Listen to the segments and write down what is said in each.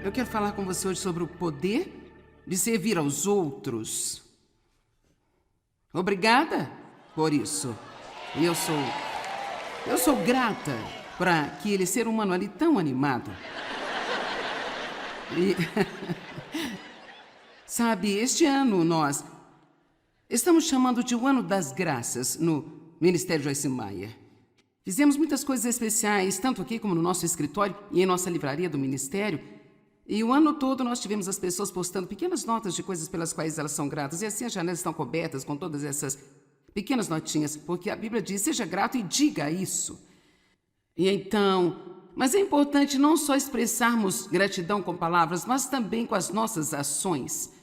Eu quero falar com você hoje sobre o poder de servir aos outros. Obrigada por isso. E eu sou grata por aquele ser humano ali tão animado. E sabe, este ano nós estamos chamando de o Ano das Graças no Ministério Joyce Meyer. Fizemos muitas coisas especiais, tanto aqui como no nosso escritório e em nossa livraria do Ministério. E o ano todo nós tivemos as pessoas postando pequenas notas de coisas pelas quais elas são gratas. E assim as janelas estão cobertas com todas essas pequenas notinhas, porque a Bíblia diz, seja grato e diga isso. E então, mas é importante não só expressarmos gratidão com palavras, mas também com as nossas ações.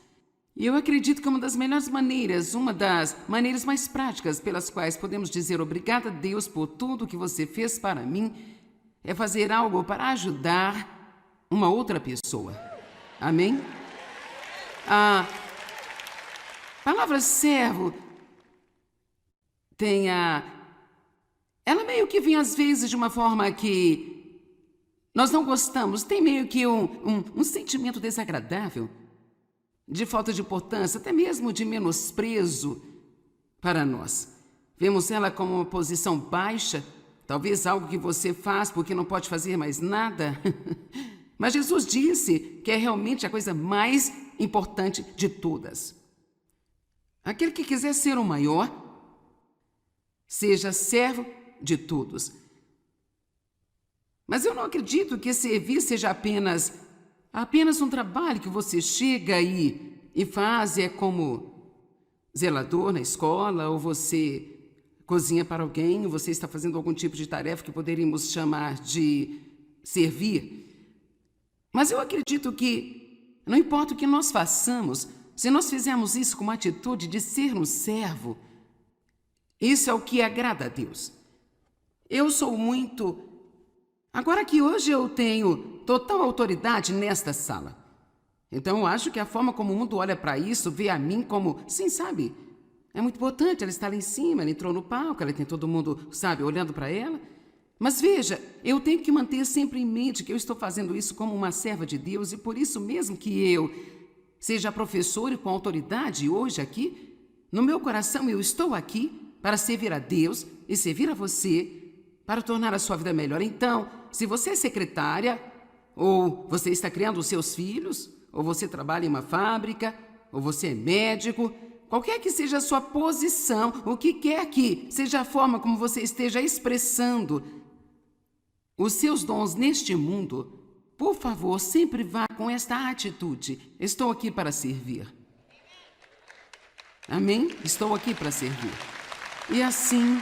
E eu acredito que uma das melhores maneiras, uma das maneiras mais práticas pelas quais podemos dizer obrigada a Deus por tudo que você fez para mim, é fazer algo para ajudar uma outra pessoa. Amém? A palavra servo ela meio que vem às vezes de uma forma que nós não gostamos, tem meio que um sentimento desagradável, de falta de importância, até mesmo de menosprezo para nós. Vemos ela como uma posição baixa, talvez algo que você faz porque não pode fazer mais nada. Mas Jesus disse que é realmente a coisa mais importante de todas. Aquele que quiser ser o maior, seja servo de todos. Mas eu não acredito que servir seja apenas um trabalho que você chega e faz, é como zelador na escola, ou você cozinha para alguém, ou você está fazendo algum tipo de tarefa que poderíamos chamar de servir. Mas eu acredito que, não importa o que nós façamos, se nós fizermos isso com uma atitude de sermos servo, isso é o que agrada a Deus. Eu sou muito... Agora que hoje eu tenho total autoridade nesta sala. Então eu acho que a forma como o mundo olha para isso, vê a mim como... Sim, sabe? É muito importante, ela está lá em cima, ela entrou no palco, ela tem todo mundo, sabe, olhando para ela. Mas veja, eu tenho que manter sempre em mente que eu estou fazendo isso como uma serva de Deus e por isso mesmo que eu seja professor e com autoridade hoje aqui, no meu coração eu estou aqui para servir a Deus e servir a você para tornar a sua vida melhor. Então, se você é secretária, ou você está criando os seus filhos, ou você trabalha em uma fábrica, ou você é médico, qualquer que seja a sua posição, o que quer que seja a forma como você esteja expressando os seus dons neste mundo, por favor, sempre vá com esta atitude. Estou aqui para servir. Amém? Estou aqui para servir. E assim,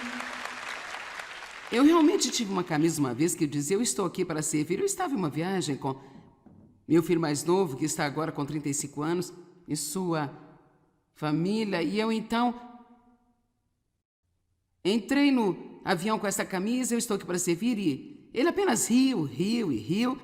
eu realmente tive uma camisa uma vez que dizia, eu estou aqui para servir. Eu estava em uma viagem com meu filho mais novo, que está agora com 35 anos, e sua família, e eu então entrei no avião com essa camisa, eu estou aqui para servir, e ele apenas riu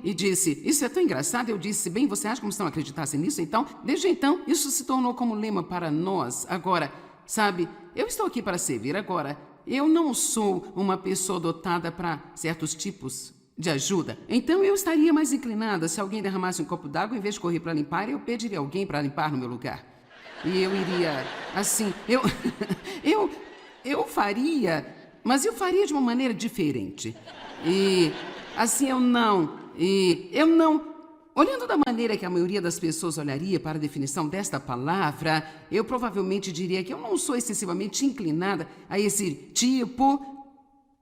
e disse, isso é tão engraçado. Eu disse, bem, você acha que não acreditassem nisso? Então, desde então, isso se tornou como lema para nós. Agora, sabe, eu estou aqui para servir. Agora, eu não sou uma pessoa dotada para certos tipos de ajuda. Então, eu estaria mais inclinada se alguém derramasse um copo d'água, em vez de correr para limpar, eu pediria alguém para limpar no meu lugar. E eu iria, assim, eu faria, mas eu faria de uma maneira diferente. E assim eu não, olhando da maneira que a maioria das pessoas olharia para a definição desta palavra, eu provavelmente diria que eu não sou excessivamente inclinada a esse tipo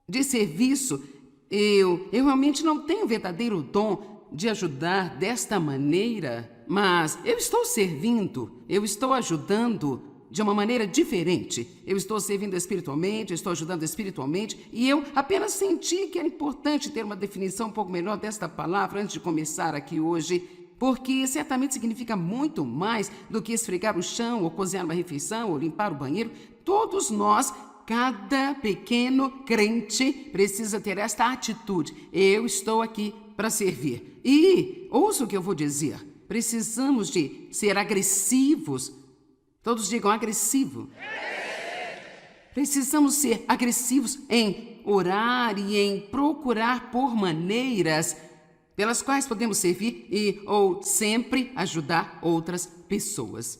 de serviço. Eu realmente não tenho verdadeiro dom de ajudar desta maneira, mas eu estou servindo, eu estou ajudando de uma maneira diferente. Eu estou servindo espiritualmente, eu estou ajudando espiritualmente, e eu apenas senti que era importante ter uma definição um pouco melhor desta palavra antes de começar aqui hoje, porque certamente significa muito mais do que esfregar o chão, ou cozinhar uma refeição, ou limpar o banheiro. Todos nós, cada pequeno crente, precisa ter esta atitude. Eu estou aqui para servir. E, ouça o que eu vou dizer, precisamos de ser agressivos. Todos digam agressivo. Precisamos ser agressivos em orar e em procurar por maneiras pelas quais podemos servir ou sempre ajudar outras pessoas.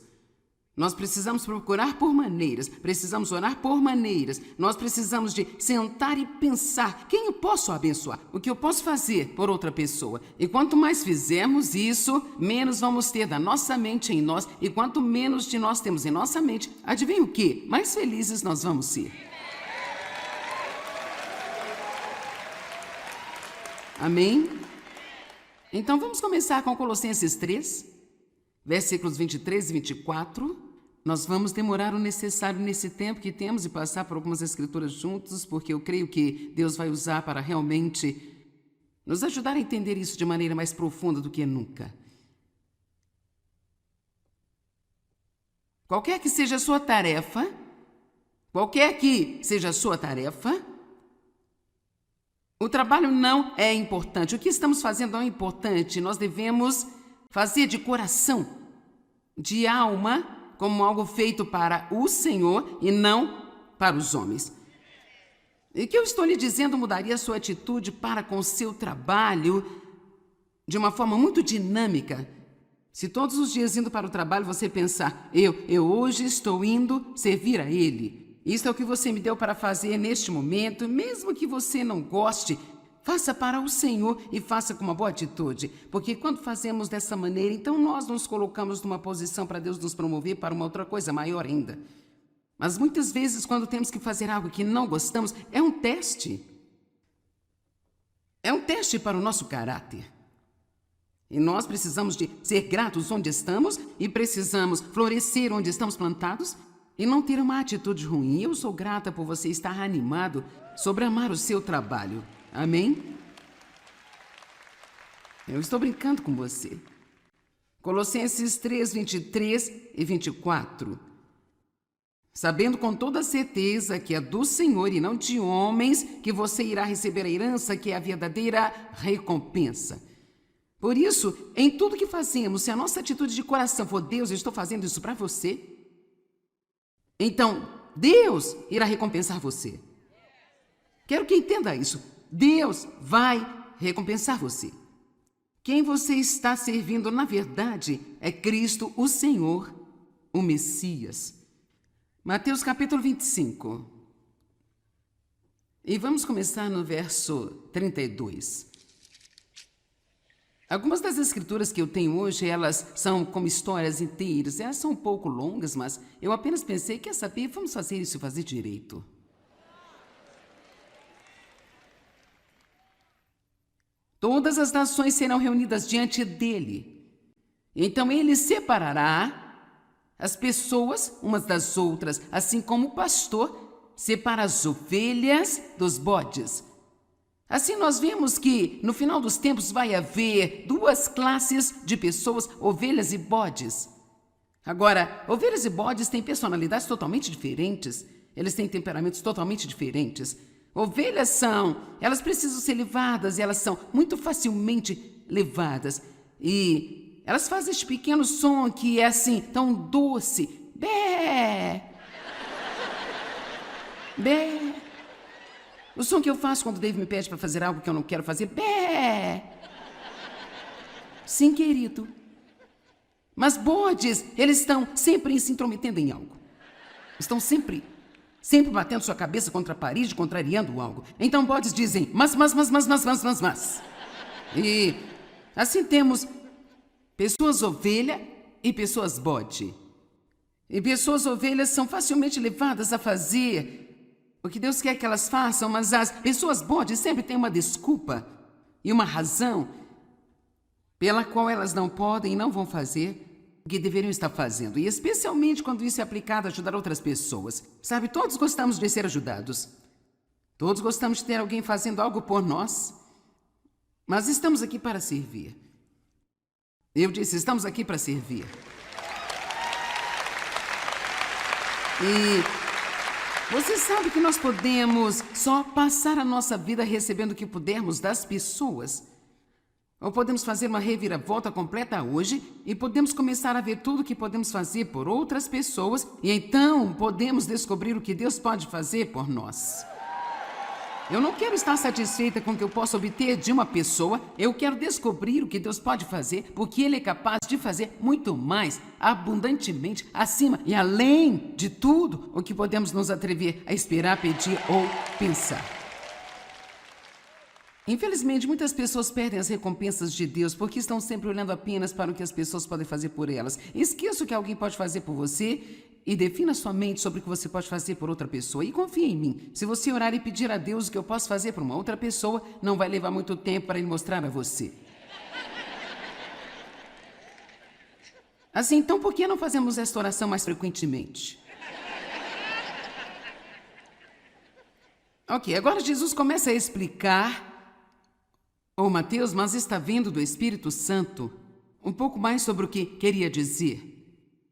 Nós precisamos procurar por maneiras, precisamos orar por maneiras, nós precisamos de sentar e pensar quem eu posso abençoar, o que eu posso fazer por outra pessoa. E quanto mais fizermos isso, menos vamos ter da nossa mente em nós, e quanto menos de nós temos em nossa mente, adivinha o quê? Mais felizes nós vamos ser. Amém? Então vamos começar com Colossenses 3, versículos 23 e 24. Nós vamos demorar o necessário nesse tempo que temos e passar por algumas escrituras juntos, porque eu creio que Deus vai usar para realmente nos ajudar a entender isso de maneira mais profunda do que nunca. Qualquer que seja a sua tarefa, o trabalho não é importante. O que estamos fazendo não é importante. Nós devemos fazer de coração, de alma, como algo feito para o Senhor e não para os homens. E o que eu estou lhe dizendo mudaria a sua atitude para com o seu trabalho de uma forma muito dinâmica. Se todos os dias indo para o trabalho você pensar, eu hoje estou indo servir a Ele. Isso é o que você me deu para fazer neste momento, mesmo que você não goste, faça para o Senhor e faça com uma boa atitude, porque quando fazemos dessa maneira, então nós nos colocamos numa posição para Deus nos promover para uma outra coisa maior ainda. Mas muitas vezes, quando temos que fazer algo que não gostamos, é um teste. É um teste para o nosso caráter. E nós precisamos de ser gratos onde estamos e precisamos florescer onde estamos plantados e não ter uma atitude ruim. Eu sou grata por você estar animado sobre amar o seu trabalho. Amém? Eu estou brincando com você. Colossenses 3, 23 e 24. Sabendo com toda certeza que é do Senhor e não de homens que você irá receber a herança, que é a verdadeira recompensa. Por isso, em tudo que fazemos, se a nossa atitude de coração for Deus, eu estou fazendo isso para você, então Deus irá recompensar você. Quero que entenda isso. Deus vai recompensar você. Quem você está servindo, na verdade, é Cristo, o Senhor, o Messias. Mateus capítulo 25. E vamos começar no verso 32. Algumas das escrituras que eu tenho hoje, elas são como histórias inteiras. Elas são um pouco longas, mas eu apenas pensei, quer saber, vamos fazer isso e fazer direito. Todas as nações serão reunidas diante dele. Então ele separará as pessoas umas das outras, assim como o pastor separa as ovelhas dos bodes. Assim nós vemos que no final dos tempos vai haver duas classes de pessoas, ovelhas e bodes. Agora, ovelhas e bodes têm personalidades totalmente diferentes, eles têm temperamentos totalmente diferentes. Ovelhas elas precisam ser levadas e elas são muito facilmente levadas. E elas fazem este pequeno som que é assim, tão doce. Bé! Bé! O som que eu faço quando o Dave me pede para fazer algo que eu não quero fazer. Bé! Sim, querido. Mas bodes, eles estão sempre se intrometendo em algo. Estão sempre batendo sua cabeça contra a parede, contrariando algo. Então bodes dizem, mas. E assim temos pessoas ovelha e pessoas bode. E pessoas ovelhas são facilmente levadas a fazer o que Deus quer que elas façam, mas as pessoas bode sempre têm uma desculpa e uma razão pela qual elas não podem e não vão fazer o que deveriam estar fazendo, e especialmente quando isso é aplicado a ajudar outras pessoas. Sabe, todos gostamos de ser ajudados. Todos gostamos de ter alguém fazendo algo por nós. Mas estamos aqui para servir. Eu disse, estamos aqui para servir. E você sabe que nós podemos só passar a nossa vida recebendo o que pudermos das pessoas. Ou podemos fazer uma reviravolta completa hoje e podemos começar a ver tudo o que podemos fazer por outras pessoas e então podemos descobrir o que Deus pode fazer por nós. Eu não quero estar satisfeita com o que eu posso obter de uma pessoa. Eu quero descobrir o que Deus pode fazer, porque Ele é capaz de fazer muito mais, abundantemente, acima e além de tudo o que podemos nos atrever a esperar, pedir ou pensar. Infelizmente, muitas pessoas perdem as recompensas de Deus porque estão sempre olhando apenas para o que as pessoas podem fazer por elas. Esqueça o que alguém pode fazer por você e defina sua mente sobre o que você pode fazer por outra pessoa. E confie em mim. Se você orar e pedir a Deus o que eu posso fazer por uma outra pessoa, não vai levar muito tempo para Ele mostrar a você. Assim, então, por que não fazemos esta oração mais frequentemente? Ok, agora Jesus começa a explicar... Mateus, mas está vendo do Espírito Santo um pouco mais sobre o que queria dizer.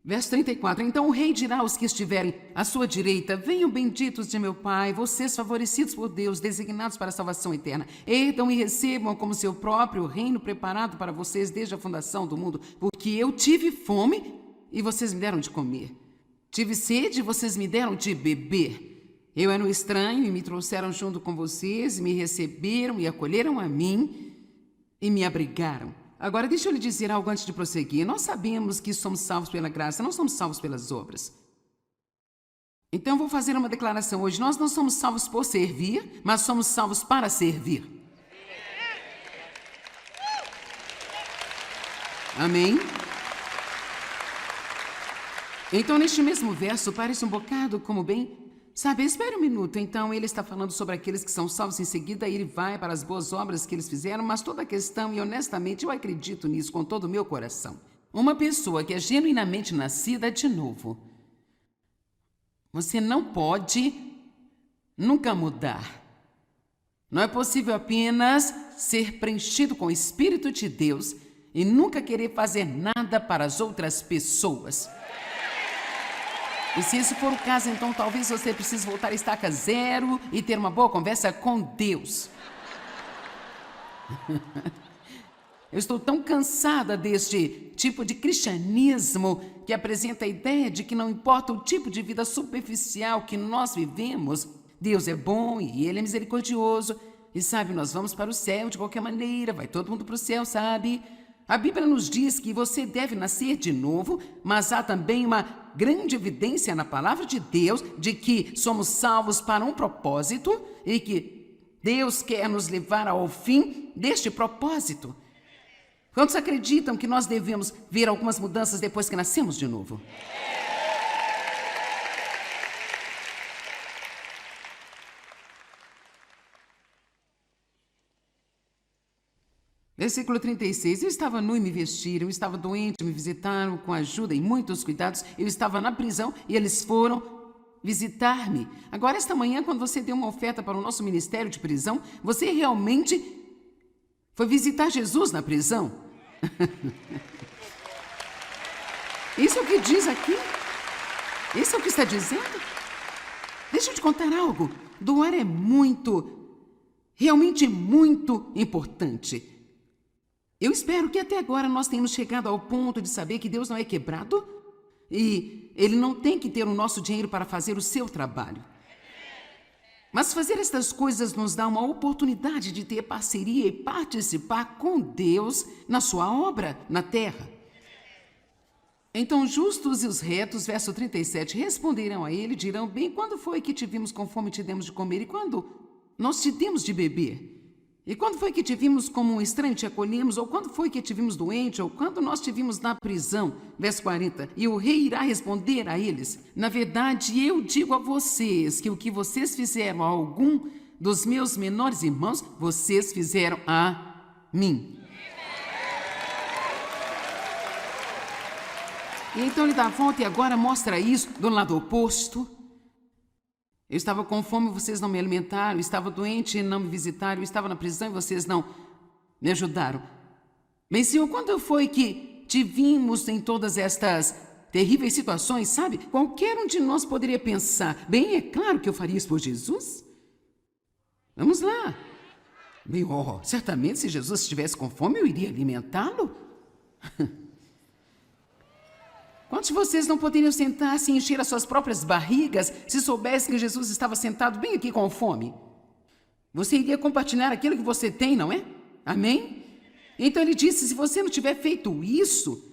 Verso 34, então o rei dirá aos que estiverem à sua direita, venham benditos de meu Pai, vocês favorecidos por Deus, designados para a salvação eterna. Herdam e recebam como seu próprio reino preparado para vocês desde a fundação do mundo, porque eu tive fome e vocês me deram de comer. Tive sede e vocês me deram de beber. Eu era um estranho e me trouxeram junto com vocês, e me receberam e acolheram a mim e me abrigaram. Agora, deixa eu lhe dizer algo antes de prosseguir. Nós sabemos que somos salvos pela graça, não somos salvos pelas obras. Então, vou fazer uma declaração hoje. Nós não somos salvos por servir, mas somos salvos para servir. Amém? Então, neste mesmo verso, parece um bocado como bem... Sabe, espere um minuto. Então, ele está falando sobre aqueles que são salvos. Em seguida, ele vai para as boas obras que eles fizeram, mas toda a questão, e honestamente eu acredito nisso com todo o meu coração. Uma pessoa que é genuinamente nascida de novo, você não pode nunca mudar. Não é possível apenas ser preenchido com o Espírito de Deus e nunca querer fazer nada para as outras pessoas. E se esse for o caso, então talvez você precise voltar à estaca zero e ter uma boa conversa com Deus. Eu estou tão cansada deste tipo de cristianismo que apresenta a ideia de que não importa o tipo de vida superficial que nós vivemos, Deus é bom e Ele é misericordioso. E sabe, nós vamos para o céu de qualquer maneira, vai todo mundo para o céu, sabe? A Bíblia nos diz que você deve nascer de novo, mas há também uma grande evidência na palavra de Deus de que somos salvos para um propósito e que Deus quer nos levar ao fim deste propósito. Quantos acreditam que nós devemos ver algumas mudanças depois que nascemos de novo? Versículo 36, eu estava nu e me vestiram, eu estava doente, me visitaram com ajuda e muitos cuidados, eu estava na prisão e eles foram visitar-me. Agora, esta manhã, quando você deu uma oferta para o nosso ministério de prisão, você realmente foi visitar Jesus na prisão? Isso é o que diz aqui? Isso é o que está dizendo? Deixa eu te contar algo. Doar é realmente muito importante. Eu espero que até agora nós tenhamos chegado ao ponto de saber que Deus não é quebrado e Ele não tem que ter o nosso dinheiro para fazer o seu trabalho. Mas fazer estas coisas nos dá uma oportunidade de ter parceria e participar com Deus na sua obra na terra. Então, os justos e os retos, verso 37, responderão a ele, dirão, bem, quando foi que te vimos com fome e te demos de comer? E quando nós te demos de beber? E quando foi que te vimos como um estranho e te acolhemos? Ou quando foi que te vimos doente? Ou quando nós te vimos na prisão? Verso 40. E o rei irá responder a eles, na verdade, eu digo a vocês que o que vocês fizeram a algum dos meus menores irmãos, vocês fizeram a mim. E então ele dá a volta e agora mostra isso do lado oposto. Eu estava com fome e vocês não me alimentaram, eu estava doente e não me visitaram, eu estava na prisão e vocês não me ajudaram. Bem, Senhor, quando foi que te vimos em todas estas terríveis situações, sabe? Qualquer um de nós poderia pensar, bem, é claro que eu faria isso por Jesus. Vamos lá. Bem, certamente se Jesus estivesse com fome, eu iria alimentá-lo. Quantos de vocês não poderiam sentar-se e encher as suas próprias barrigas se soubessem que Jesus estava sentado bem aqui com fome? você iria compartilhar aquilo que você tem, não é? Amém? Então ele disse, se você não tiver feito isso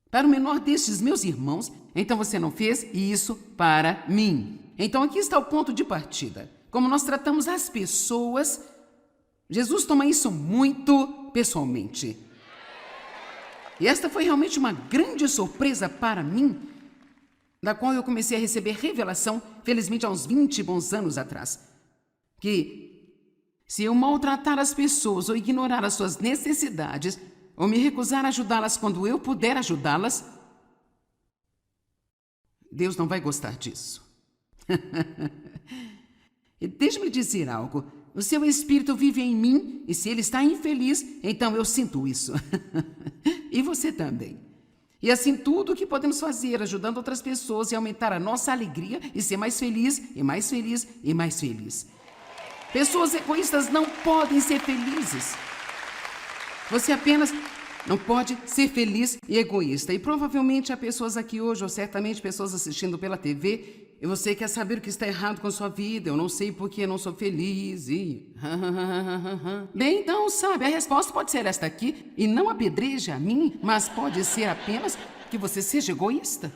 para o menor destes meus irmãos, então você não fez isso para mim. Então aqui está o ponto de partida. Como nós tratamos as pessoas, Jesus toma isso muito pessoalmente. E esta foi realmente uma grande surpresa para mim, da qual eu comecei a receber revelação, felizmente há uns 20 bons anos atrás. Que se eu maltratar as pessoas ou ignorar as suas necessidades, ou me recusar a ajudá-las quando eu puder ajudá-las, Deus não vai gostar disso. E deixe-me dizer algo. O seu espírito vive em mim e se ele está infeliz, então eu sinto isso. E você também. E assim tudo o que podemos fazer ajudando outras pessoas e aumentar a nossa alegria e ser mais feliz e mais feliz e mais feliz. Pessoas egoístas não podem ser felizes. Você apenas não pode ser feliz e egoísta. E provavelmente há pessoas aqui hoje, ou certamente pessoas assistindo pela TV, e você quer saber o que está errado com a sua vida. Eu não sei porque eu não sou feliz e... Bem, então, sabe, a resposta pode ser esta aqui, e não apedreje a mim, mas pode ser apenas que você seja egoísta.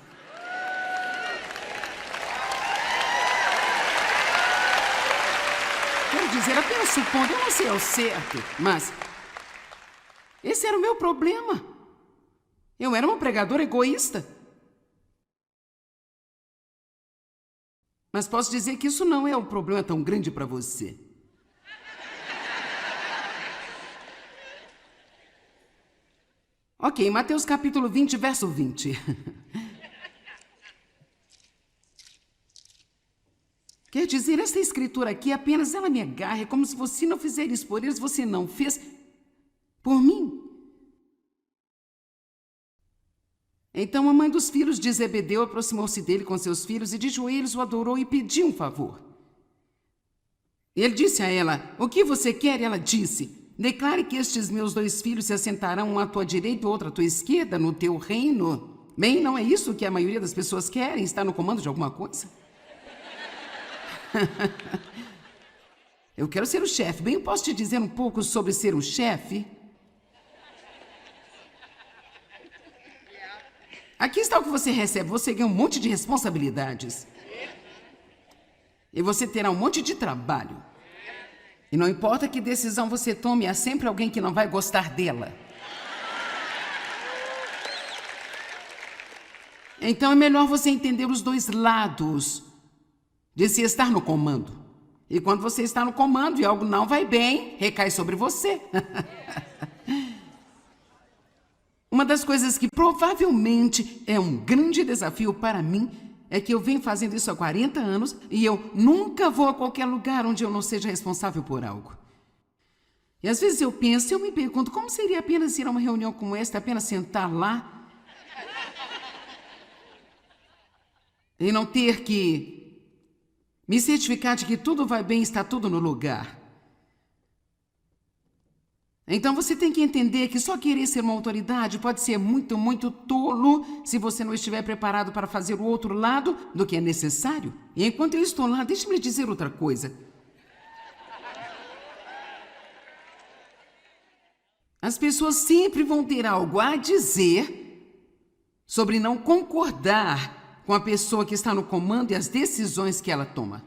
Quero dizer, apenas supondo, eu não sei ao certo, mas esse era o meu problema. Eu era uma pregadora egoísta. Mas posso dizer que isso não é um problema tão grande para você. Ok, Mateus capítulo 20, verso 20. Quer dizer, essa escritura aqui, apenas ela me agarra, é como se você não fizer isso por eles, você não fez por mim. Então a mãe dos filhos de Zebedeu aproximou-se dele com seus filhos e de joelhos o adorou e pediu um favor. Ele disse a ela, o que você quer? E ela disse, declare que estes meus 2 filhos se assentarão um à tua direita e outro à tua esquerda no teu reino. Bem, não é isso que a maioria das pessoas querem, estar no comando de alguma coisa? Eu quero ser o chefe. Bem, eu posso te dizer um pouco sobre ser um chefe? Aqui está o que você recebe. Você ganha um monte de responsabilidades. E você terá um monte de trabalho. E não importa que decisão você tome, há sempre alguém que não vai gostar dela. Então é melhor você entender os 2 lados de se estar no comando. E quando você está no comando e algo não vai bem, recai sobre você. Uma das coisas que provavelmente é um grande desafio para mim é que eu venho fazendo isso há 40 anos e eu nunca vou a qualquer lugar onde eu não seja responsável por algo. E às vezes eu penso, eu me pergunto, como seria apenas ir a uma reunião como esta, apenas sentar lá e não ter que me certificar de que tudo vai bem, está tudo no lugar. Então você tem que entender que só querer ser uma autoridade pode ser muito, muito tolo se você não estiver preparado para fazer o outro lado do que é necessário. E enquanto eu estou lá, deixe-me lhe dizer outra coisa. As pessoas sempre vão ter algo a dizer sobre não concordar com a pessoa que está no comando e as decisões que ela toma.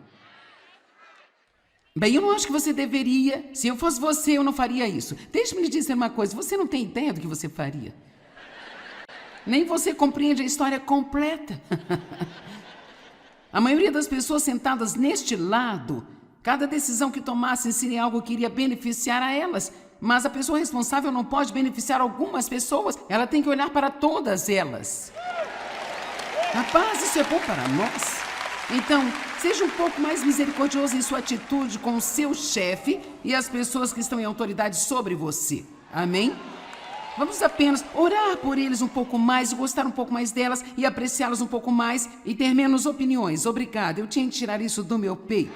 Bem, eu não acho que você deveria. Se eu fosse você, eu não faria isso. Deixe-me lhe dizer uma coisa. Você não tem ideia do que você faria. Nem você compreende a história completa. A maioria das pessoas sentadas neste lado, cada decisão que tomassem seria algo que iria beneficiar a elas. Mas a pessoa responsável não pode beneficiar algumas pessoas. Ela tem que olhar para todas elas. Rapaz, isso é bom para nós. Então, seja um pouco mais misericordioso em sua atitude com o seu chefe e as pessoas que estão em autoridade sobre você. Amém? Vamos apenas orar por eles um pouco mais, gostar um pouco mais delas e apreciá-las um pouco mais e ter menos opiniões. Obrigada, eu tinha que tirar isso do meu peito.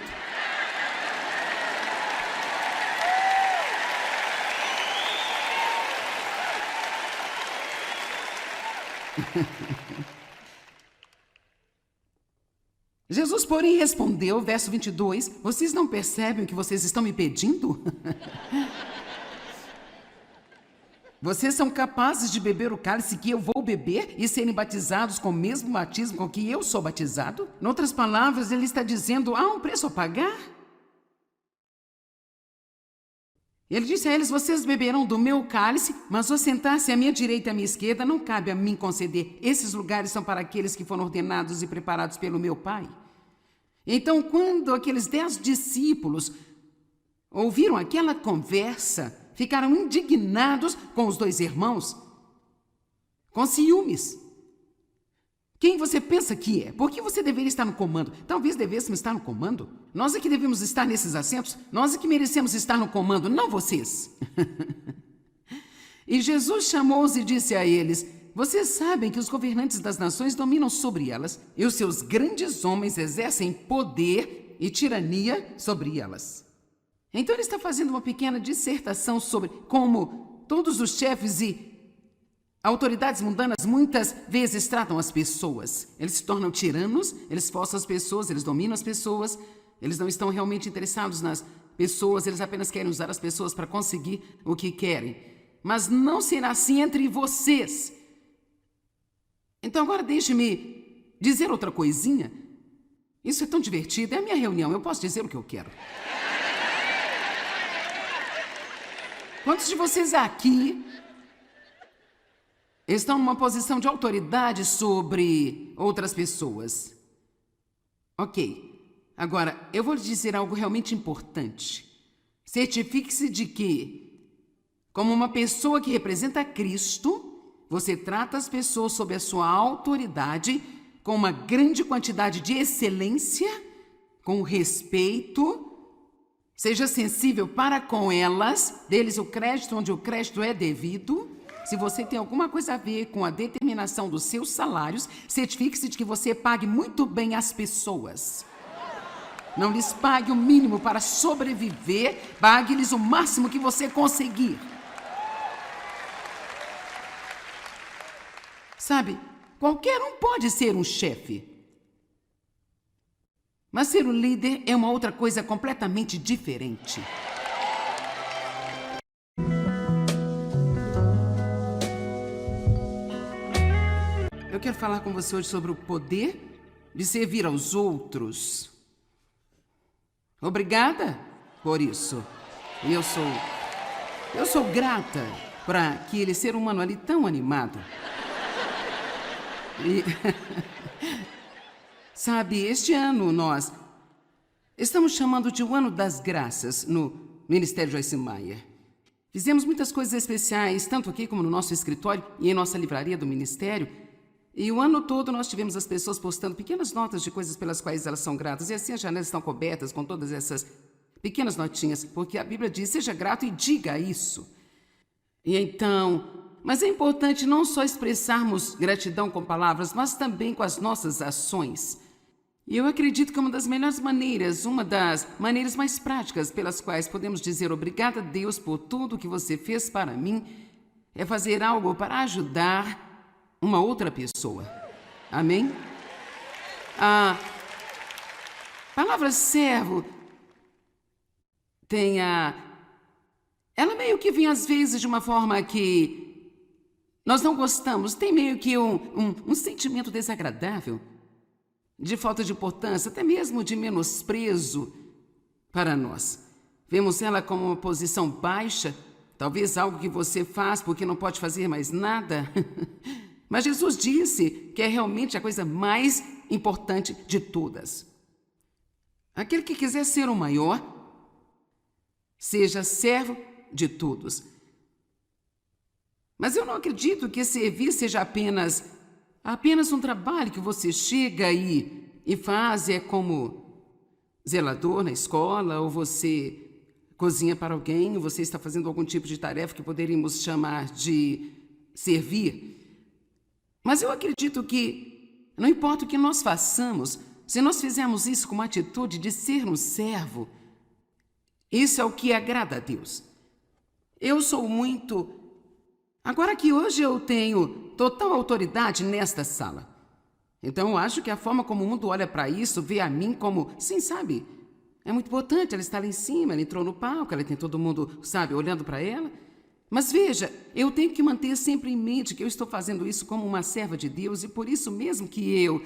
Jesus, porém, respondeu, verso 22, vocês não percebem o que vocês estão me pedindo? Vocês são capazes de beber o cálice que eu vou beber e serem batizados com o mesmo batismo com que eu sou batizado? Em outras palavras, ele está dizendo, há um preço a pagar? Ele disse a eles, vocês beberão do meu cálice, mas ao sentar-se à minha direita e à minha esquerda, não cabe a mim conceder. Esses lugares são para aqueles que foram ordenados e preparados pelo meu Pai. Então, quando aqueles 10 discípulos ouviram aquela conversa, ficaram indignados com os 2 irmãos, com ciúmes. Quem você pensa que é? Por que você deveria estar no comando? Talvez devêssemos estar no comando. Nós é que devemos estar nesses assentos. Nós é que merecemos estar no comando, não vocês. E Jesus chamou-os e disse a eles, vocês sabem que os governantes das nações dominam sobre elas, e os seus grandes homens exercem poder e tirania sobre elas. Então ele está fazendo uma pequena dissertação sobre como todos os chefes e autoridades mundanas muitas vezes tratam as pessoas. Eles se tornam tiranos, eles forçam as pessoas, eles dominam as pessoas, eles não estão realmente interessados nas pessoas, eles apenas querem usar as pessoas para conseguir o que querem. Mas não será assim entre vocês. Então agora deixe-me dizer outra coisinha. Isso é tão divertido, é a minha reunião, eu posso dizer o que eu quero. Quantos de vocês aqui estão numa posição de autoridade sobre outras pessoas? Ok. Agora, eu vou lhe dizer algo realmente importante. Certifique-se de que, como uma pessoa que representa Cristo, você trata as pessoas sob a sua autoridade com uma grande quantidade de excelência, com respeito. Seja sensível para com elas, dê-lhes o crédito onde o crédito é devido. Se você tem alguma coisa a ver com a determinação dos seus salários, certifique-se de que você pague muito bem as pessoas. Não lhes pague o mínimo para sobreviver, pague-lhes o máximo que você conseguir. Sabe, qualquer um pode ser um chefe. Mas ser um líder é uma outra coisa completamente diferente. Eu quero falar com você hoje sobre o poder de servir aos outros. Obrigada por isso. E eu sou grata por aquele ser humano ali tão animado. E sabe, este ano nós estamos chamando de o Ano das Graças no Ministério Joyce Meyer. Fizemos muitas coisas especiais, tanto aqui como no nosso escritório e em nossa livraria do Ministério. E o ano todo nós tivemos as pessoas postando pequenas notas de coisas pelas quais elas são gratas. E assim as janelas estão cobertas com todas essas pequenas notinhas, porque a Bíblia diz, seja grato e diga isso. E então, mas é importante não só expressarmos gratidão com palavras, mas também com as nossas ações. E eu acredito que uma das melhores maneiras, uma das maneiras mais práticas pelas quais podemos dizer obrigada a Deus por tudo que você fez para mim, é fazer algo para ajudar uma outra pessoa. Amém? A palavra servo ela meio que vem às vezes de uma forma que nós não gostamos, tem meio que um sentimento desagradável, de falta de importância, até mesmo de menosprezo para nós. Vemos ela como uma posição baixa, talvez algo que você faz porque não pode fazer mais nada. Mas Jesus disse que é realmente a coisa mais importante de todas. Aquele que quiser ser o maior, seja servo de todos. Mas eu não acredito que servir seja apenas um trabalho que você chega e faz, é como zelador na escola, ou você cozinha para alguém, ou você está fazendo algum tipo de tarefa que poderíamos chamar de servir. Mas eu acredito que, não importa o que nós façamos, se nós fizermos isso com uma atitude de ser um servo, isso é o que agrada a Deus. Agora que hoje eu tenho total autoridade nesta sala, Então eu acho que a forma como o mundo olha para isso, vê a mim como, sim, sabe? É muito importante, ela está lá em cima, ela entrou no palco, ela tem todo mundo, sabe, olhando para ela. Mas veja, eu tenho que manter sempre em mente que eu estou fazendo isso como uma serva de Deus e por isso mesmo que eu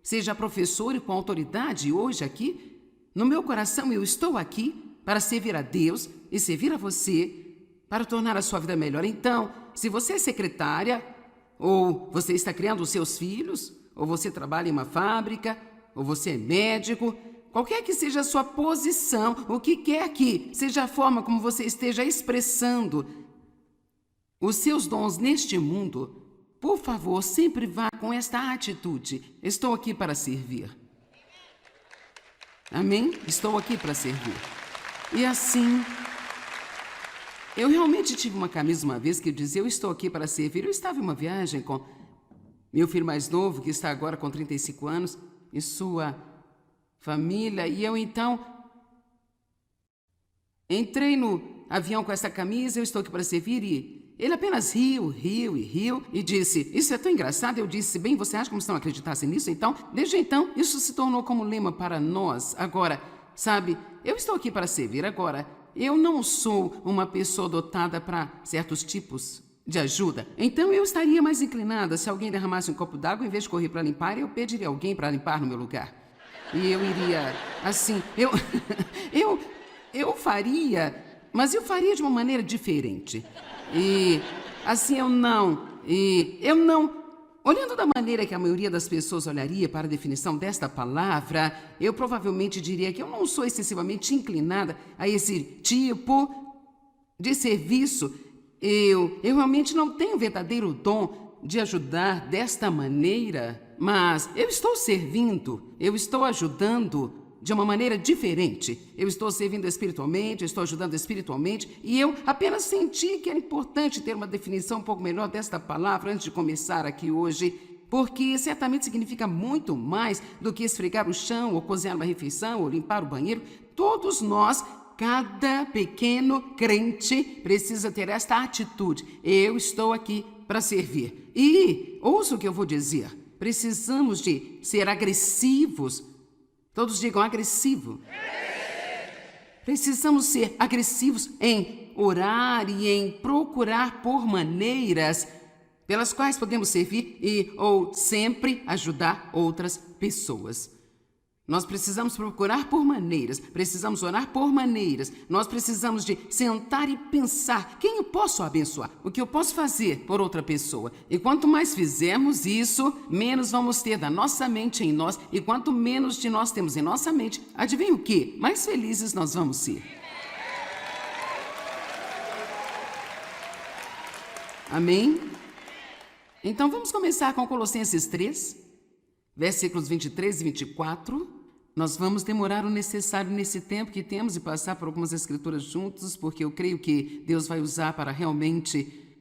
seja professor e com autoridade hoje aqui, no meu coração eu estou aqui para servir a Deus e servir a você, para tornar a sua vida melhor. Então, se você é secretária, ou você está criando os seus filhos, ou você trabalha em uma fábrica, ou você é médico, qualquer que seja a sua posição, o que quer que seja a forma como você esteja expressando os seus dons neste mundo, por favor, sempre vá com esta atitude. Estou aqui para servir. Amém? Estou aqui para servir. E assim, eu realmente tive uma camisa uma vez que dizia, eu estou aqui para servir. Eu estava em uma viagem com meu filho mais novo, que está agora com 35 anos, e sua família, e eu então entrei no avião com essa camisa, eu estou aqui para servir, e ele apenas riu e disse, isso é tão engraçado. Eu disse, bem, você acha como se não acreditasse nisso? Então, desde então, isso se tornou como lema para nós. Agora, sabe, eu estou aqui para servir. Agora, eu não sou uma pessoa dotada para certos tipos de ajuda. Então, eu estaria mais inclinada se alguém derramasse um copo d'água, em vez de correr para limpar, eu pediria alguém para limpar no meu lugar. E eu iria, assim, eu faria, mas eu faria de uma maneira diferente. E assim eu não, olhando da maneira que a maioria das pessoas olharia para a definição desta palavra, eu provavelmente diria que eu não sou excessivamente inclinada a esse tipo de serviço. Eu realmente não tenho verdadeiro dom de ajudar desta maneira, mas eu estou servindo, eu estou ajudando de uma maneira diferente. Eu estou servindo espiritualmente, eu estou ajudando espiritualmente, e eu apenas senti que era importante ter uma definição um pouco melhor desta palavra antes de começar aqui hoje, porque certamente significa muito mais do que esfregar o chão, ou cozinhar uma refeição, ou limpar o banheiro. Todos nós, cada pequeno crente, precisa ter esta atitude. Eu estou aqui para servir. E, ouça o que eu vou dizer, precisamos de ser agressivos. Todos digam agressivo. Precisamos ser agressivos em orar e em procurar por maneiras pelas quais podemos servir ou sempre ajudar outras pessoas. Nós precisamos procurar por maneiras, precisamos orar por maneiras, nós precisamos de sentar e pensar quem eu posso abençoar, o que eu posso fazer por outra pessoa. E quanto mais fizermos isso, menos vamos ter da nossa mente em nós, e quanto menos de nós temos em nossa mente, adivinha o quê? Mais felizes nós vamos ser. Amém? Então vamos começar com Colossenses 3, versículos 23 e 24, nós vamos demorar o necessário nesse tempo que temos e passar por algumas escrituras juntos, porque eu creio que Deus vai usar para realmente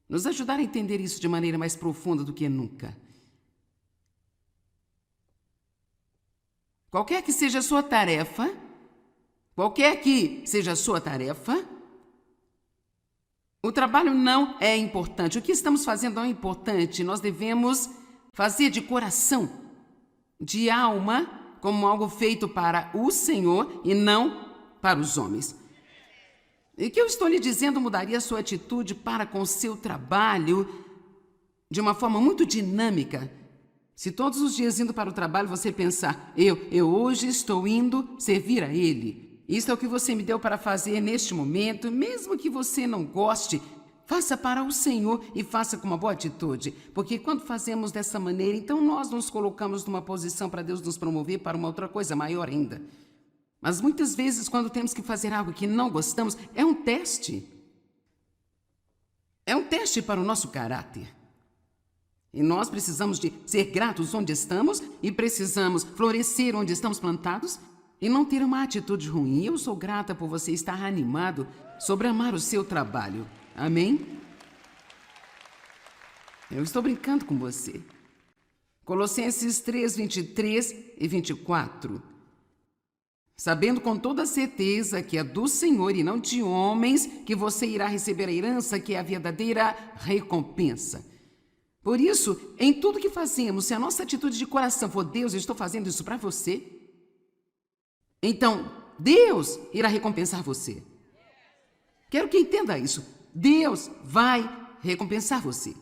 nos ajudar a entender isso de maneira mais profunda do que nunca. Qualquer que seja a sua tarefa, o trabalho não é importante. O que estamos fazendo não é importante. Nós devemos fazer de coração, de alma, como algo feito para o Senhor e não para os homens. E o que eu estou lhe dizendo mudaria a sua atitude para com o seu trabalho de uma forma muito dinâmica. Se todos os dias indo para o trabalho você pensar, eu hoje estou indo servir a Ele. Isso é o que você me deu para fazer neste momento, mesmo que você não goste, faça para o Senhor e faça com uma boa atitude, porque quando fazemos dessa maneira, então nós nos colocamos numa posição para Deus nos promover para uma outra coisa maior ainda. Mas muitas vezes, quando temos que fazer algo que não gostamos, é um teste. É um teste para o nosso caráter. E nós precisamos de ser gratos onde estamos e precisamos florescer onde estamos plantados e não ter uma atitude ruim. Eu sou grata por você estar animado sobre amar o seu trabalho. Amém? Eu estou brincando com você. Colossenses 3, 23 e 24. Sabendo com toda certeza que é do Senhor e não de homens que você irá receber a herança, que é a verdadeira recompensa. Por isso, em tudo que fazemos, se a nossa atitude de coração for: Deus, eu estou fazendo isso para você, então Deus irá recompensar você. Quero que entenda isso. Deus vai recompensar você.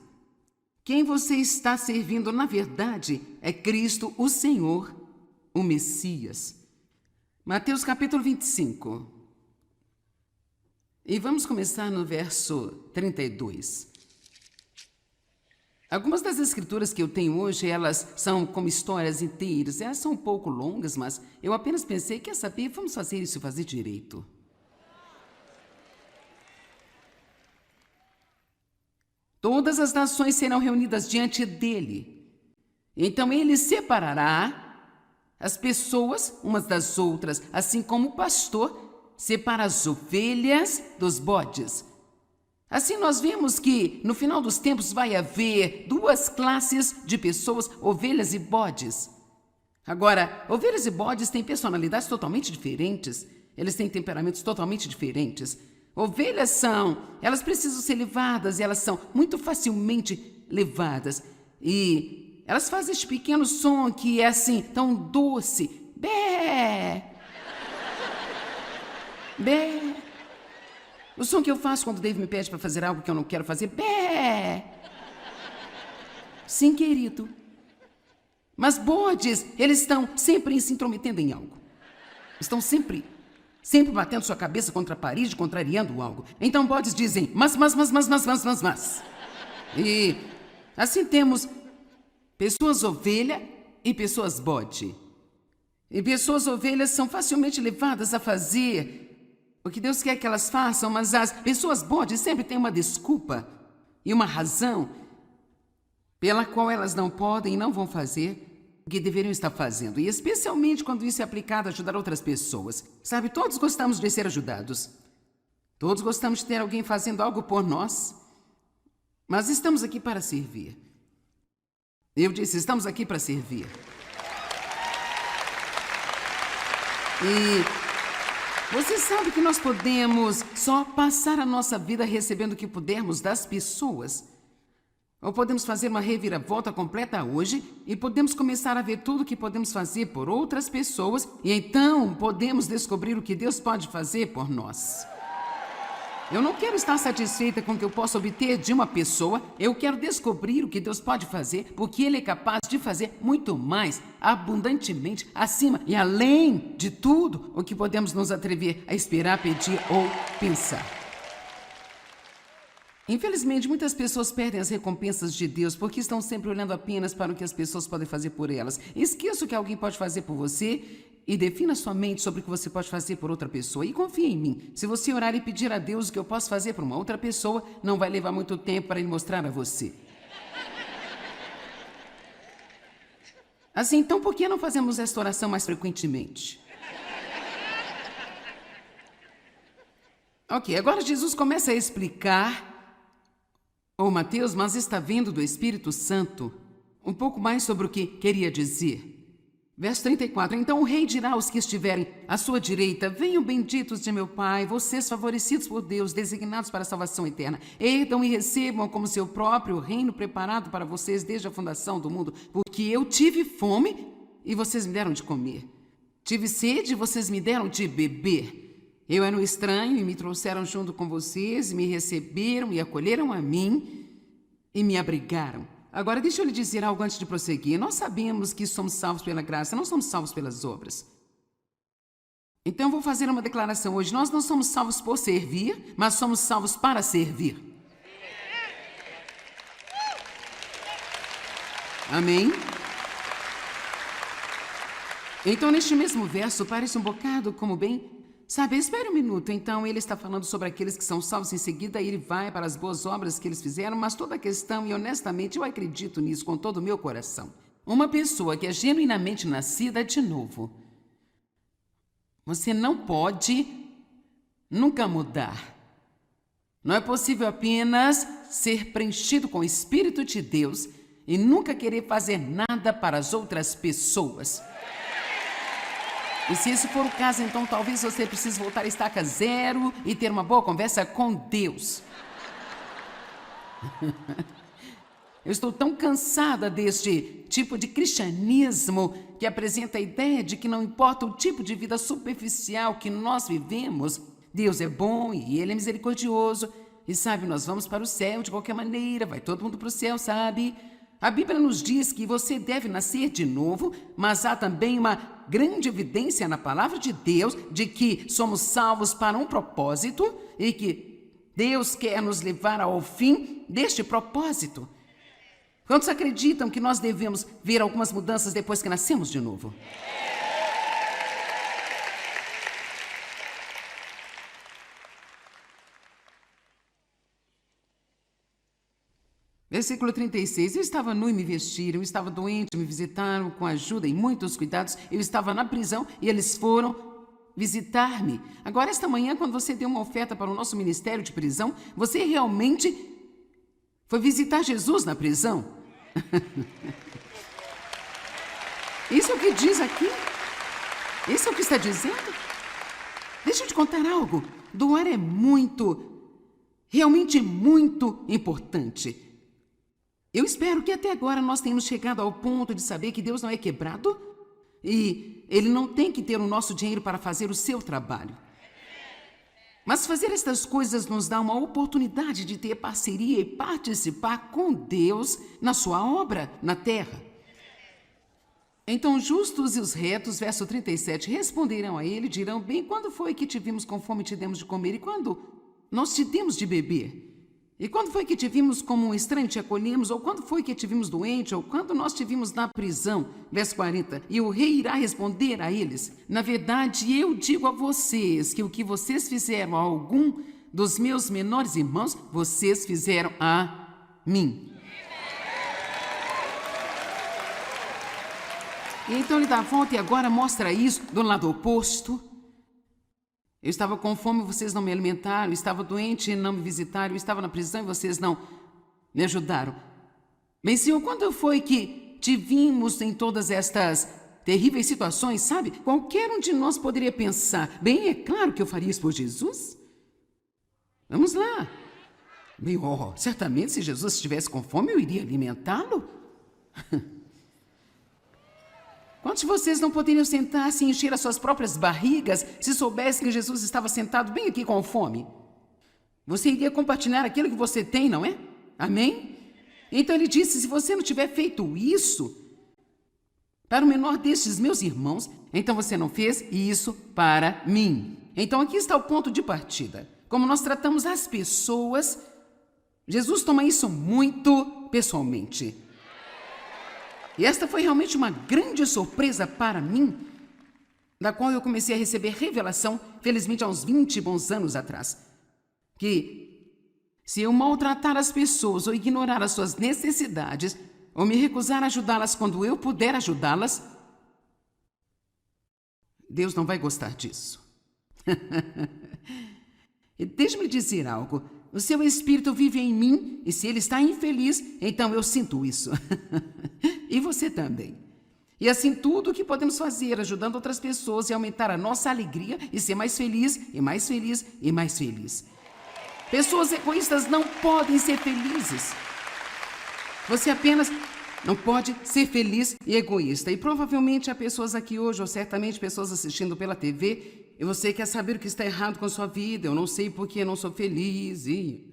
Quem você está servindo, na verdade, é Cristo, o Senhor, o Messias. Mateus capítulo 25. E vamos começar no verso 32. Algumas das escrituras que eu tenho hoje, elas são como histórias inteiras. Elas são um pouco longas, mas eu apenas pensei, quer saber, vamos fazer isso e fazer direito. Todas as nações serão reunidas diante dele. Então ele separará as pessoas umas das outras, assim como o pastor separa as ovelhas dos bodes. Assim nós vemos que no final dos tempos vai haver duas classes de pessoas, ovelhas e bodes. Agora, ovelhas e bodes têm personalidades totalmente diferentes. Eles têm temperamentos totalmente diferentes. Ovelhas elas precisam ser levadas, e elas são muito facilmente levadas. E elas fazem este pequeno som que é assim, tão doce. Bé! Bé! O som que eu faço quando o Dave me pede para fazer algo que eu não quero fazer. Bé! Sim, querido. Mas bodes, eles estão sempre se intrometendo em algo. Estão sempre batendo sua cabeça contra a parede, contrariando algo. Então bodes dizem, mas. E assim temos pessoas ovelha e pessoas bode. E pessoas ovelhas são facilmente levadas a fazer o que Deus quer que elas façam, mas as pessoas bode sempre têm uma desculpa e uma razão pela qual elas não podem e não vão fazer o que deveriam estar fazendo, e especialmente quando isso é aplicado a ajudar outras pessoas. Sabe, todos gostamos de ser ajudados. Todos gostamos de ter alguém fazendo algo por nós. Mas estamos aqui para servir. Eu disse, estamos aqui para servir. E você sabe que nós podemos só passar a nossa vida recebendo o que pudermos das pessoas. Ou podemos fazer uma reviravolta completa hoje e podemos começar a ver tudo o que podemos fazer por outras pessoas, e então podemos descobrir o que Deus pode fazer por nós. Eu não quero estar satisfeita com o que eu posso obter de uma pessoa, eu quero descobrir o que Deus pode fazer, porque Ele é capaz de fazer muito mais, abundantemente, acima e além de tudo o que podemos nos atrever a esperar, pedir ou pensar. Infelizmente, muitas pessoas perdem as recompensas de Deus porque estão sempre olhando apenas para o que as pessoas podem fazer por elas. Esqueça o que alguém pode fazer por você e defina sua mente sobre o que você pode fazer por outra pessoa. E confie em mim. Se você orar e pedir a Deus o que eu posso fazer por uma outra pessoa, não vai levar muito tempo para Ele mostrar a você. Assim, então, por que não fazemos esta oração mais frequentemente? Ok, agora Jesus começa a explicar... Mateus, mas está vindo do Espírito Santo um pouco mais sobre o que queria dizer. Verso 34. Então o rei dirá aos que estiverem à sua direita: venham benditos de meu Pai, vocês favorecidos por Deus, designados para a salvação eterna. Herdam e recebam como seu próprio reino preparado para vocês desde a fundação do mundo. Porque eu tive fome e vocês me deram de comer. Tive sede e vocês me deram de beber. Eu era um estranho e me trouxeram junto com vocês, e me receberam e acolheram a mim e me abrigaram. Agora, deixa eu lhe dizer algo antes de prosseguir. Nós sabemos que somos salvos pela graça, não somos salvos pelas obras. Então, vou fazer uma declaração hoje. Nós não somos salvos por servir, mas somos salvos para servir. Amém? Então, neste mesmo verso, parece um bocado como bem... Sabe, espere um minuto. Então, ele está falando sobre aqueles que são salvos em seguida, e ele vai para as boas obras que eles fizeram, mas toda a questão, e honestamente eu acredito nisso com todo o meu coração, uma pessoa que é genuinamente nascida de novo, você não pode nunca mudar. Não é possível apenas ser preenchido com o Espírito de Deus e nunca querer fazer nada para as outras pessoas. E se esse for o caso, então talvez você precise voltar à estaca zero e ter uma boa conversa com Deus. Eu estou tão cansada deste tipo de cristianismo que apresenta a ideia de que não importa o tipo de vida superficial que nós vivemos, Deus é bom e Ele é misericordioso. E sabe, nós vamos para o céu de qualquer maneira, vai todo mundo para o céu, sabe? A Bíblia nos diz que você deve nascer de novo, mas há também uma grande evidência na palavra de Deus de que somos salvos para um propósito e que Deus quer nos levar ao fim deste propósito. Quantos acreditam que nós devemos ver algumas mudanças depois que nascemos de novo? Versículo 36. Eu estava nu e me vestiram, eu estava doente, me visitaram com ajuda e muitos cuidados, eu estava na prisão e eles foram visitar-me. Agora, esta manhã, quando você deu uma oferta para o nosso ministério de prisão, você realmente foi visitar Jesus na prisão? Isso é o que diz aqui? Isso é o que está dizendo? Deixa eu te contar algo. Doar é realmente muito importante. Eu espero que até agora nós tenhamos chegado ao ponto de saber que Deus não é quebrado e Ele não tem que ter o nosso dinheiro para fazer o seu trabalho. Mas fazer estas coisas nos dá uma oportunidade de ter parceria e participar com Deus na sua obra na terra. Então, justos e os retos, verso 37, responderão a ele, dirão, bem, quando foi que te vimos com fome e te demos de comer? E quando nós te demos de beber? E quando foi que te vimos como um estranho e te acolhemos? Ou quando foi que te vimos doente? Ou quando nós te vimos na prisão? Verso 40. E o rei irá responder a eles, na verdade, eu digo a vocês que o que vocês fizeram a algum dos meus menores irmãos, vocês fizeram a mim. E então ele dá a volta e agora mostra isso do lado oposto. Eu estava com fome e vocês não me alimentaram, eu estava doente e não me visitaram, eu estava na prisão e vocês não me ajudaram. Bem, Senhor, quando foi que te vimos em todas estas terríveis situações, sabe? Qualquer um de nós poderia pensar, bem, é claro que eu faria isso por Jesus. Vamos lá. Bem, certamente se Jesus estivesse com fome, eu iria alimentá-lo. Quantos de vocês não poderiam sentar-se e encher as suas próprias barrigas se soubessem que Jesus estava sentado bem aqui com fome? Você iria compartilhar aquilo que você tem, não é? Amém? Então ele disse, se você não tiver feito isso para o menor destes meus irmãos, então você não fez isso para mim. Então aqui está o ponto de partida. Como nós tratamos as pessoas, Jesus toma isso muito pessoalmente. E esta foi realmente uma grande surpresa para mim, da qual eu comecei a receber revelação, felizmente há uns 20 bons anos atrás, que se eu maltratar as pessoas ou ignorar as suas necessidades, ou me recusar a ajudá-las quando eu puder ajudá-las, Deus não vai gostar disso. E deixe-me dizer algo. O seu espírito vive em mim e se ele está infeliz, então eu sinto isso. E você também. E assim tudo o que podemos fazer ajudando outras pessoas e aumentar a nossa alegria e ser mais feliz e mais feliz e mais feliz. Pessoas egoístas não podem ser felizes. Você apenas não pode ser feliz e egoísta. E provavelmente há pessoas aqui hoje, ou certamente pessoas assistindo pela TV, e você quer saber o que está errado com a sua vida. Eu não sei porque eu não sou feliz e...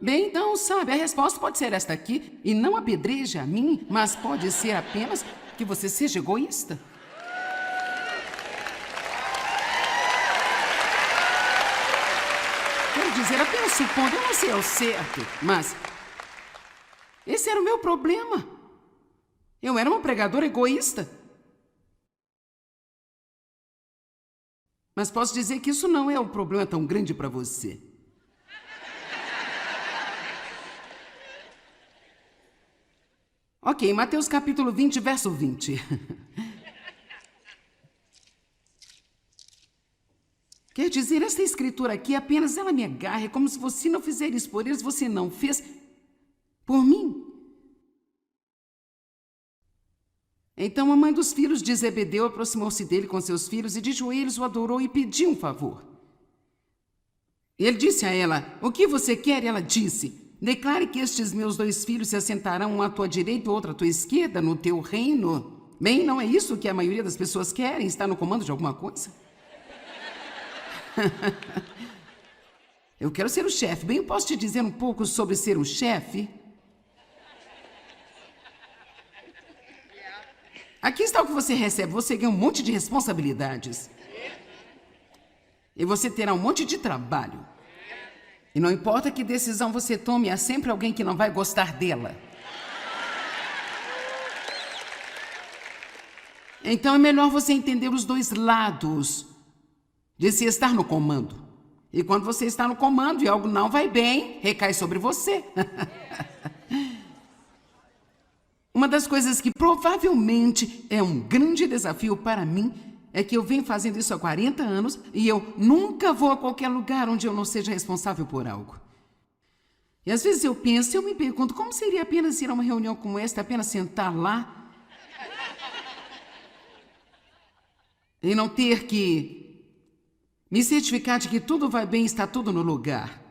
Bem, então, sabe, a resposta pode ser esta aqui. E não apedreje a mim, mas pode ser apenas que você seja egoísta. Quero dizer, apenas supondo, eu não sei ao certo, mas... esse era o meu problema. Eu era uma pregadora egoísta. Mas posso dizer que isso não é um problema tão grande para você. Ok, Mateus capítulo 20, verso 20. Quer dizer, essa escritura aqui apenas ela me agarra, é como se você não fizer isso por eles, você não fez por mim. Então a mãe dos filhos de Zebedeu aproximou-se dele com seus filhos e de joelhos o adorou e pediu um favor. Ele disse a ela, o que você quer? E ela disse, Declare que estes meus 2 filhos se assentarão um à tua direita e outro à tua esquerda no teu reino. Bem, não é isso que a maioria das pessoas querem, estar no comando de alguma coisa? Eu quero ser o chefe. Bem, eu posso te dizer um pouco sobre ser um chefe? Aqui está o que você recebe. Você ganha um monte de responsabilidades. E você terá um monte de trabalho. E não importa que decisão você tome, há sempre alguém que não vai gostar dela. Então é melhor você entender os 2 lados de se estar no comando. E quando você está no comando e algo não vai bem, recai sobre você. Uma das coisas que provavelmente é um grande desafio para mim é que eu venho fazendo isso há 40 anos e eu nunca vou a qualquer lugar onde eu não seja responsável por algo. E às vezes eu penso, eu me pergunto, como seria apenas ir a uma reunião como esta, apenas sentar lá e não ter que me certificar de que tudo vai bem, está tudo no lugar.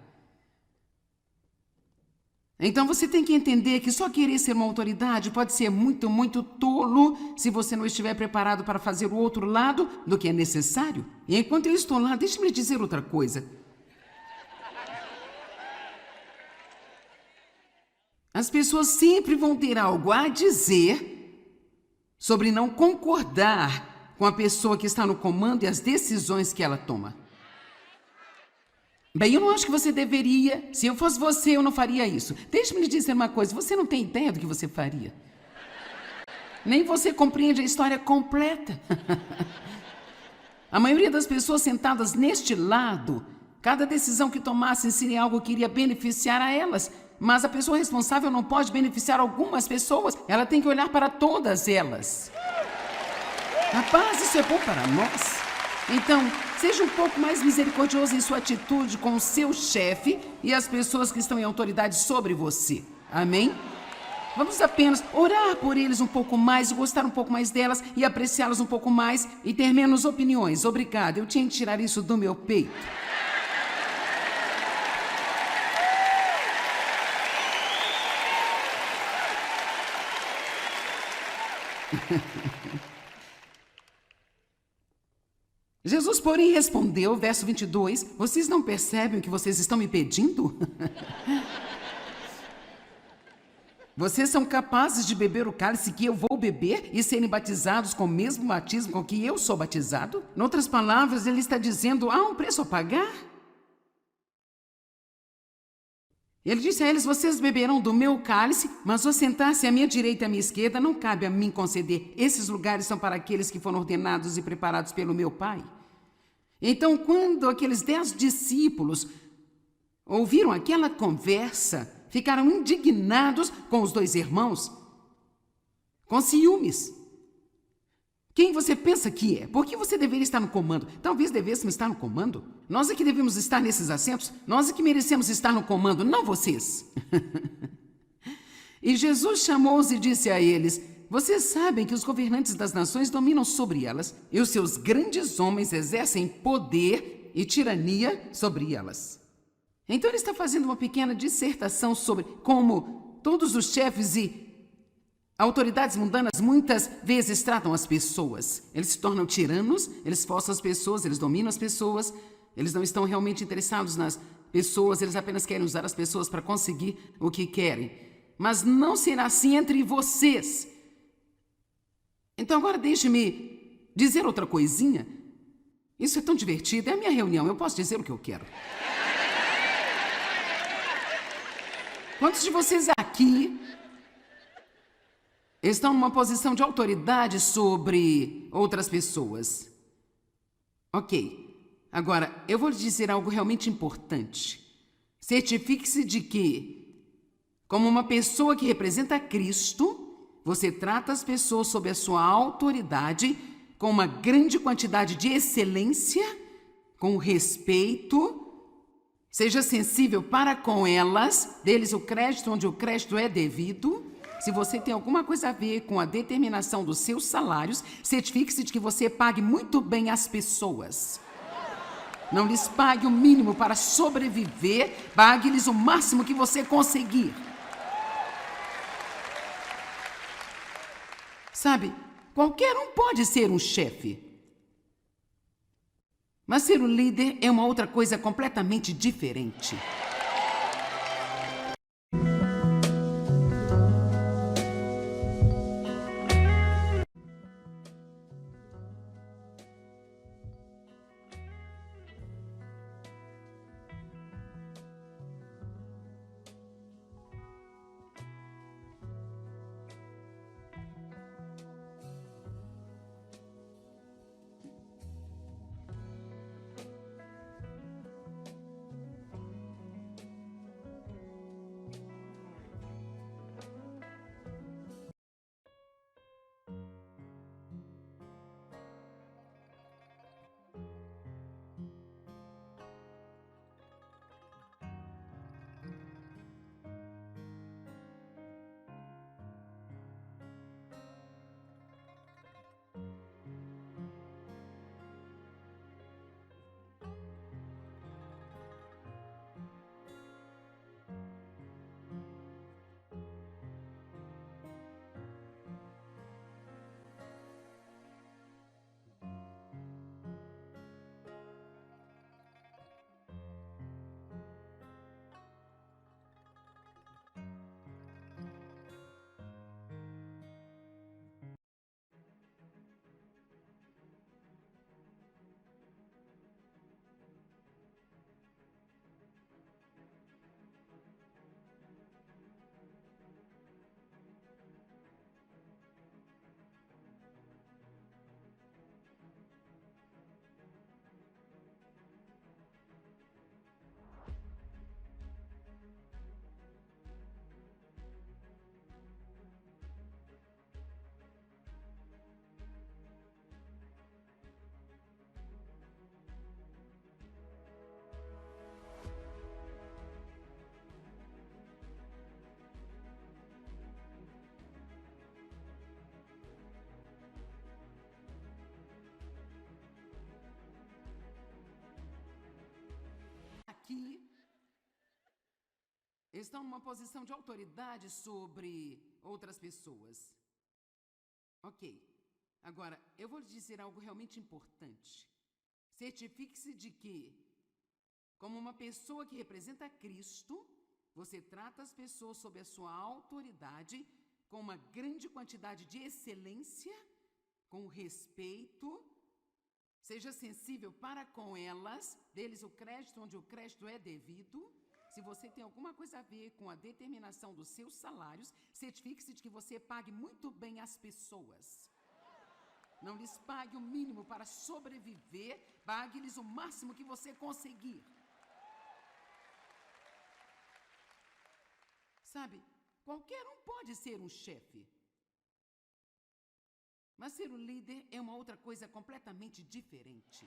Então você tem que entender que só querer ser uma autoridade pode ser muito, muito tolo se você não estiver preparado para fazer o outro lado do que é necessário. E enquanto eu estou lá, deixe-me lhe dizer outra coisa. As pessoas sempre vão ter algo a dizer sobre não concordar com a pessoa que está no comando e as decisões que ela toma. Bem, eu não acho que você deveria. Se eu fosse você, eu não faria isso. Deixe-me lhe dizer uma coisa. Você não tem ideia do que você faria. Nem você compreende a história completa. A maioria das pessoas sentadas neste lado, cada decisão que tomassem seria algo que iria beneficiar a elas. Mas a pessoa responsável não pode beneficiar algumas pessoas. Ela tem que olhar para todas elas. Rapaz, isso é bom para nós. Então, seja um pouco mais misericordioso em sua atitude com o seu chefe e as pessoas que estão em autoridade sobre você. Amém? Vamos apenas orar por eles um pouco mais, gostar um pouco mais delas e apreciá-las um pouco mais e ter menos opiniões. Obrigada, eu tinha que tirar isso do meu peito. Jesus, porém, respondeu, verso 22, vocês não percebem o que vocês estão me pedindo? Vocês são capazes de beber o cálice que eu vou beber e serem batizados com o mesmo batismo com que eu sou batizado? Em outras palavras, ele está dizendo, há um preço a pagar? Ele disse a eles, vocês beberão do meu cálice, mas ao sentar-se à minha direita e à minha esquerda, não cabe a mim conceder. Esses lugares são para aqueles que foram ordenados e preparados pelo meu Pai. Então, quando aqueles 10 discípulos ouviram aquela conversa, ficaram indignados com os 2 irmãos, com ciúmes. Quem você pensa que é? Por que você deveria estar no comando? Talvez devêssemos estar no comando. Nós é que devemos estar nesses assentos. Nós é que merecemos estar no comando, não vocês. E Jesus chamou-os e disse a eles, vocês sabem que os governantes das nações dominam sobre elas e os seus grandes homens exercem poder e tirania sobre elas. Então ele está fazendo uma pequena dissertação sobre como todos os chefes e autoridades mundanas muitas vezes tratam as pessoas. Eles se tornam tiranos, eles forçam as pessoas, eles dominam as pessoas, eles não estão realmente interessados nas pessoas, eles apenas querem usar as pessoas para conseguir o que querem. Mas não será assim entre vocês. Então agora deixe-me dizer outra coisinha. Isso é tão divertido, é a minha reunião, eu posso dizer o que eu quero. Quantos de vocês aqui estão numa posição de autoridade sobre outras pessoas? Ok. Agora, eu vou lhe dizer algo realmente importante. Certifique-se de que, como uma pessoa que representa Cristo, você trata as pessoas sob a sua autoridade com uma grande quantidade de excelência, com respeito. Seja sensível para com elas, deles o crédito onde o crédito é devido. Se você tem alguma coisa a ver com a determinação dos seus salários, certifique-se de que você pague muito bem as pessoas. Não lhes pague o mínimo para sobreviver, pague-lhes o máximo que você conseguir. Sabe, qualquer um pode ser um chefe. Mas ser um líder é uma outra coisa completamente diferente. Aqui estão numa posição de autoridade sobre outras pessoas. Ok. Agora, eu vou lhe dizer algo realmente importante. Certifique-se de que, como uma pessoa que representa Cristo, você trata as pessoas sob a sua autoridade com uma grande quantidade de excelência, com respeito. Seja sensível para com elas, dê-lhes o crédito onde o crédito é devido. Se você tem alguma coisa a ver com a determinação dos seus salários, certifique-se de que você pague muito bem as pessoas. Não lhes pague o mínimo para sobreviver, pague-lhes o máximo que você conseguir. Sabe, qualquer um pode ser um chefe. Mas ser um líder é uma outra coisa completamente diferente.